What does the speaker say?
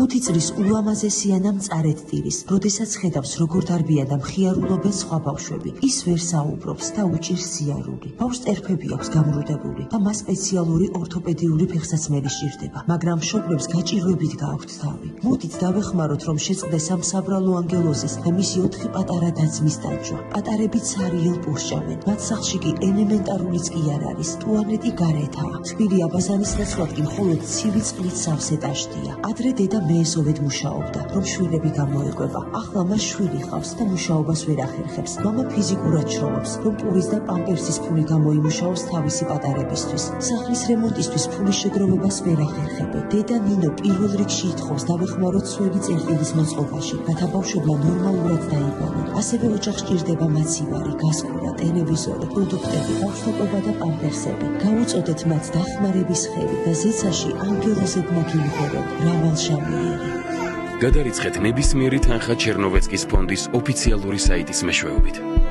5 წლის ულამაზესიან და მწარედ დილის, როდესაც ხედავს როგორ დარბიან და მხიარულობენ სხვა ბავშვები, ის ვერ საუბრობს და უჭირს სიარული. ბავშვს წერფები აქვს გამრუდებული და მას სპეციალური ორთოპედიული ფეხსაცმელი სჭირდება, მაგრამ მშობლებს გაჭირვებით გააქვთ თავი. მოდით დავეხმაროთ, რომ შეწყდეს ამ საბრალო ანგელოზის და მისი 4 პატარა და-ძმის დაჯვა. პატარები ცარიელ პურსჭავენ, მათ სახლში კი ელემენტარულიც კი არ არის, ტუალეტი გარეთაა. თბილი აბაზანის ნაცვლად კი მხოლოდ ცივი წყლით სავსე დაშტია. ადრე დედა მეესოვედ მუშაობდა, რომ შვილები გამოეკვება. ახლა მას შვილი ჰყავს და მუშაობას ვერ ახერხებს. მამა ფიზიკურად შრომობს, რომ პურის და პამპერსის ფული გამოიმუშაოს თავისი პატარებისთვის. სახლის რემონტისთვის ფულის შეგროვებას ვერ ახერხებენ. დედა ნინო პირველ რიგში ითხოვს დავეხმაროთ სველი წერტილის მოწყობაში, რათა ბავშვებმა ნორმალურად დაიბალონ. ასევე ოჯახს ჭირდება მაცივარი, გასკვირა, ტელევიზორი, პროდუქტები, ბავშვთაობა და პამპერსები. გავუწოდეთ მათ დახმარების ხელი და ზეცაში ანგელოზებმა გიმღეროთ მრავალშამიერი. გადარიცხეთ ნებისმიერი თანხა ჩერნოვეცკის ფონდის ოფიციალური საიტის მეშვეობით.